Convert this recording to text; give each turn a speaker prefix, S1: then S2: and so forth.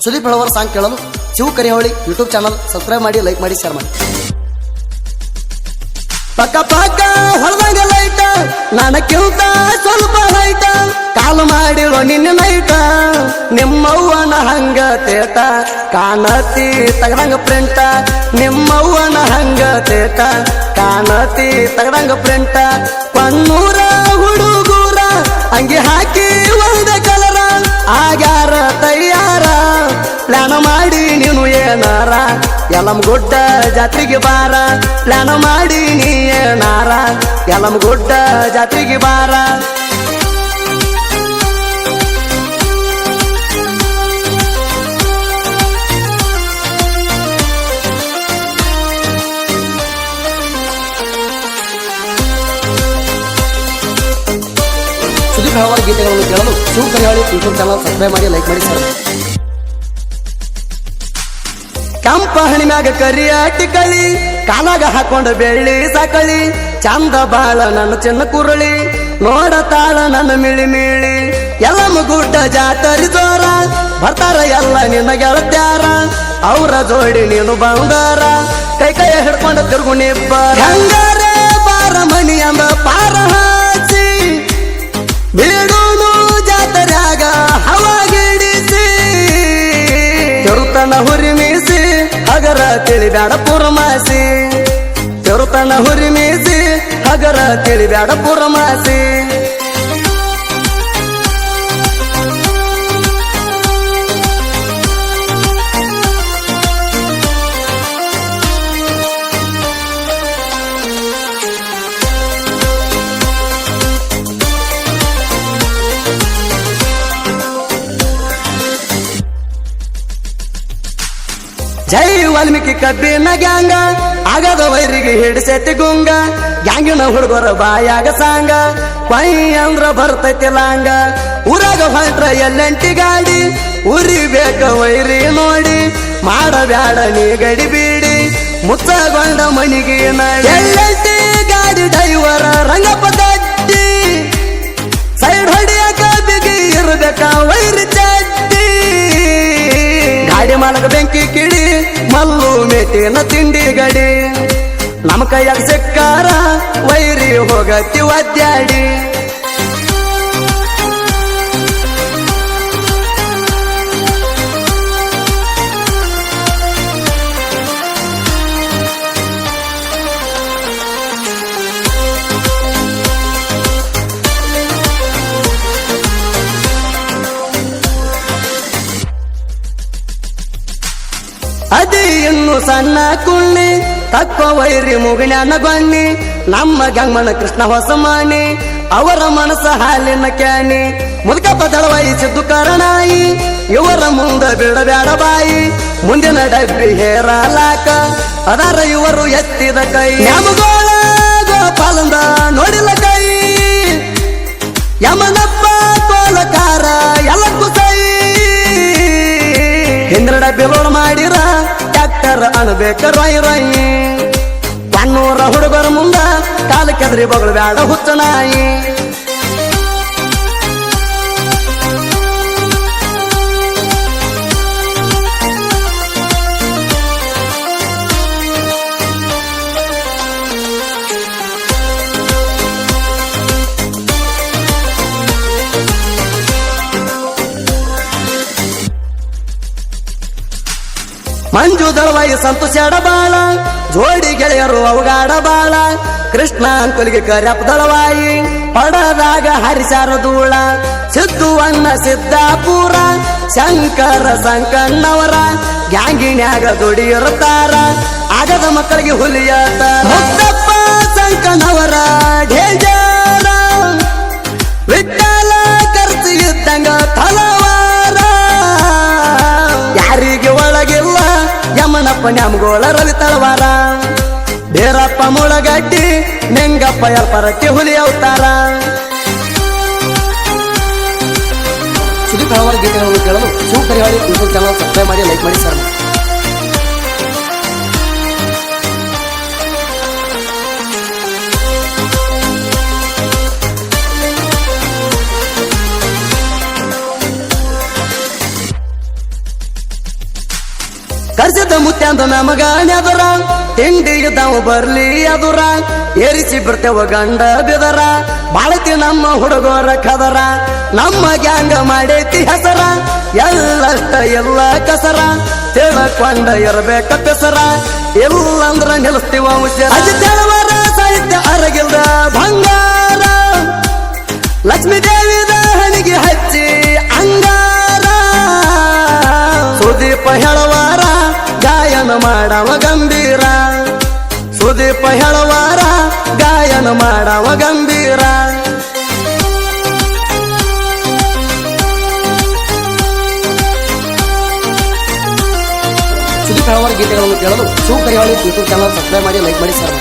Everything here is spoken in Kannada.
S1: ಸುದೀಪ್ ಅವರ ಸಾಂಗ್ ಕೇಳಲು ಶಿವ ಕರಿಹೊಳಿ ಯೂಟ್ಯೂಬ್ ಚಾನಲ್ ಸಬ್ಸ್ಕ್ರೈಬ್ ಮಾಡಿ, ಲೈಕ್ ಮಾಡಿ, ಶೇರ್ ಮಾಡಿ. ಪಕ್ಕ ಪಕ್ಕ ಹೊರದಾಗ ಲೈಟ ನನಕ್ಕಿಂತ ಸ್ವಲ್ಪ ಹೈಟ ಕಾಲು ಮಾಡಿರೋ ನಿನ್ನ ನೈಟ ನಿಮ್ಮವ್ವನ ಹಂಗ ತೇಟ ಕಾಣತಿ ತಗದಂಗ ಪ್ರಿಂಟ ನಿಮ್ಮವ್ವನ ಹಂಗ ತೇಟ ಕಾಣತಿ ತಗದಂಗ ಪ್ರಿಂಟ ಪನ್ನೂರ ಹುಡುಗೂರ ಅಂಗಿ ಹಾಕಿ ಒಂದ ಕಲರ ಆಗ್ಯಾರ ತಯ್ಯಾರ ಪ್ಲಾನ ಮಾಡಿ ನೀನು ಏನಾರ ಯಲಮಗುಡ್ಡ ಜಾತ್ರೆಗೆ ಬಾರ ಪ್ಲಾನ ಮಾಡಿ ನೀ ಏನಾರ ಯಲಮಗುಡ್ಡ ಜಾತ್ರೆಗೆ ಬಾರ. ಸುದೀಪ್ ಅವರ ಗೀತೆಗಳನ್ನು ಕೇಳಲು ಶಿವ ಕರಿಹೊಳಿ ಯೂಟ್ಯೂಬ್ ಚಾನಲ್ ಸಬ್ಸ್ಕ್ರೈಬ್ ಮಾಡಿ, ಲೈಕ್ ಮಾಡಿ, ಶೇರ್ ಮಾಡಿ. ಕೆಂಪ ಹಣಿಮ್ಯಾಗ ಕರಿಯಾಟಿ ಕಳಿ ಕಾಲಾಗ ಹಾಕೊಂಡ ಬೆಳ್ಳಿ ಸಕಳಿ ಚಂದ ಬಾಳ ನನ್ನ ಚಿನ್ನ ಕುರುಳಿ ನೋಡತಾಳ ನನ್ನ ಮಿಳಿ ಮಿಳಿ ಯಲಮಗುಡ್ಡ ಜಾತರಿ ಜೋರ ಬರ್ತಾರ ಎಲ್ಲ ನಿನ್ನ ಗೆಳತ್ಯಾರ ಅವ್ರ ಜೋಡಿ ನೀನು ಬಂದಾರ ಕೈ ಕೈ ಹಿಡ್ಕೊಂಡ ತಿರುಗು ನಿಬ್ಬ ಹಂಗಾರೆ ಬಾರ ಮಣಿ ಅಂದ ಪಾರ ಹಾಚಿ ಬೀಡೂನು ಜಾತರ್ಯಾಗ ಹವಾಗಿಡಿಸಿ ತೆರುತನ ಹುರಿಮೀಸಿ ಹಗರ ತಿಳಿಬ್ಯಾಡ ಪುರಮಾಸಿ ತೆರುತನ ಹುರಿಮೀಸಿ ಹಗರ ತಿಳಿಬ್ಯಾಡ ಪುರಮಾಸಿ. ಜೈ ವಾಲ್ಮೀಕಿ ಕಬ್ಬಿನ ಗ್ಯಾಂಗ ಆಗದ ವೈರಿಗೆ ಹಿಡಿಸೈತಿ ಗುಂಗ ಗ್ಯಾಂಗಿನ ಹುಡುಗರ ಬಾಯಾಗ ಸಾಂಗ ಪೈ ಅಂದ್ರ ಬರ್ತೈತಿ ಲಾಂಗ ಊರಾಗ ಹೊಂಟ್ರ ಎಲ್ಲಂಟಿ ಗಾಡಿ ಉರಿಬೇಕ ವೈರಿ ನೋಡಿ ಮಾಡಬ್ಯಾಡ ನೀ ಗಡಿ ಬೀಡಿ ಮುಚ್ಚಗೊಂಡ ಮನಿಗೆ ಎಲ್ಲಂಟಿ ಗಾಡಿ ಡ್ರೈವರ ರಂಗಪ್ಪ ಗಡ್ಡಿ ಸೈಡ್ ಹೊಡಿಯಾಕ ಬಿಗಿ ಇರ್ಬೇಕ ವೈರಿ ಚಡ್ಡಿ ಗಾಡಿ ಮಾಡಕ ಬೆಂಕಿ ಕಿಡಿ ಮಲ್ಲು ಮೇಟಿನ ತಿಂಡಿ ಗಡಿ ನಮ್ಮ ಕೈಯಾಗ ಸಿಕ್ಕಾರ ವೈರಿ ಹೋಗತಿ ಒದ್ಯಾಡಿ. ಅದಿ ಇನ್ನು ಸಣ್ಣ ಕುಳ್ಳಿ ತಕ್ಕ ವೈರಿ ಮುಗಿಣ್ಯಾನ ಗೊಣ್ಣಿ ನಮ್ಮ ಗಂಗಮನ ಕೃಷ್ಣ ಹೊಸಮಾನಿ ಅವರ ಮನಸ್ಸ ಹಾಲಿನ ಕ್ಯಾನಿ ಮುದುಕಪ್ಪ ದಳವಾಯಿಸಿದ್ದು ಕರಣಾಯಿ ಇವರ ಮುಂದ ಬಿಡಬ್ಯಾಡ ಬಾಯಿ ಮುಂದಿನ ಡಬ್ಬಿ ಹೇರಲಾಕ ಅದರ ಇವರು ಎತ್ತಿದ ಕೈ ಯಮಗೋಳ ಗೋಪಾಲಂದ ನೋಡಿಲ್ಲ ಕೈ ಯಮನಪ್ಪ ಕೋಲಕಾರ ಎಲ್ಲಕ್ಕೂ ಸೈ ಹಿಂದ್ರ ಡಬ್ಬಿ ಲೋಡ್ ಮಾಡಿರ ಟ್ಯಾಕ್ಟರ್ ಅನ್ಬೇಕ ರೊಯ್ ರೊಯ್ ಕಣ್ಣೂರ ಹುಡುಗರ ಮುಂದ ಕಾಲ ಕೆದರಿ ಬಗಳು ಬ್ಯಾಡ ಹುಚ್ಚ ನಾಯಿ. ಮಂಜು ದಳವಾಯಿ ಸಂತೋಷ ಬಾಳ ಜೋಡಿ ಗೆಳೆಯರು ಅವಗಾಡ ಬಾಳ ಕೃಷ್ಣ ಅಂಕುಲಿಗೆ ಕರ್ಯಪ್ಪ ದಳವಾಯಿ ಪಡದಾಗ ಹರಿಸಾರ ಧೂಳ ಸಿದ್ದುವಣ್ಣ ಸಿದ್ದಾಪುರ ಶಂಕರ ಸಂಕಣ್ಣವರ ಗ್ಯಾಂಗಿನ್ಯಾಗ ದುಡಿಯಿರುತ್ತಾರ ಆಗದ ಮಕ್ಕಳಿಗೆ ಹುಲಿಯಾತ ಮುದ್ದಪ್ಪ ಸಂಕಣ್ಣವರ ಢೇಜಾರ ವಿಠಲ ಖರ್ಚು ಇದ್ದಂಗ ತಲವಾರ ಯಾರಿಗೆ ಒಳಗಿಲ್ಲ ಯಮನಪ್ಪ ನ್ಯಾಮಗೋಳ ರವಿ ತಳವಾರ ಬೇರಪ್ಪ ಮುಳಗಡ್ಡಿ ನೆಂಗಪ್ಪ ಎಲ್ಪರಟ್ಟಿ ಹುಲಿ ಅವತಾರ. ಸುದೀಪ್ ಅವರ ಗೀತೆಗಳನ್ನು ಕೇಳಲು ಶಿವ ಕರಿಹೊಳಿ ಯೂಟ್ಯೂಬ್ ಚಾನಲ್ ಸಬ್ಸ್ಕ್ರೈಬ್ ಮಾಡಿ, ಲೈಕ್ ಮಾಡಿ, ಶೇರ್ ಮಾಡಿ. ಕರ್ಸಿದ ಮುತ್ಯಾಂದ ನಮಗ ನೆದರ ತಿಂಡಿಗೆ ತಾವು ಬರ್ಲಿ ಅದುರ ಏರಿಸಿ ಬಿಡ್ತೇವ ಗಂಡ ಬೆದರ ಬಾಳತಿ ನಮ್ಮ ಹುಡುಗರ ಕದರ ನಮ್ಮ ಗ್ಯಾಂಗ ಮಾಡೈತಿ ಹೆಸರ ಎಲ್ಲಷ್ಟ ಎಲ್ಲ ಕಸರ ತಿಳ್ಕೊಂಡ ಇರಬೇಕ ಬೆಸರ ಇಲ್ಲಂದ್ರ ನಿಲ್ಲಿಸ್ತೀವ ಹುಷಾರ ಸಾಹಿತ್ಯ ಅರಗಿಲ್ದ ಬಂಗಾರ ಲಕ್ಷ್ಮೀ ದೇವಿದ ಹಣಿಗೆ ಹಚ್ಚಿ ಅಂಗಾರ ಸುದೀಪ ಹೇಳವಾರ ಗಾಯನ ಮಾಡವ ಗಂಭೀರ ಸುದೀಪ ಹೇಳವಾರ ಗಾಯನ ಮಾಡವ ಗಂಭೀರ ಸುದೀಪ್ ಹೇಳವಾರ ಗೀತೆಗಳನ್ನು ಕೇಳಲು ಸೂಪರ್ ಯೂಟ್ಯೂಬ್ ಚಾನಲ್ ಸಬ್ಸ್ಕ್ರೈಬ್ ಮಾಡಿ ಲೈಕ್ ಮಾಡಿ ಸರ್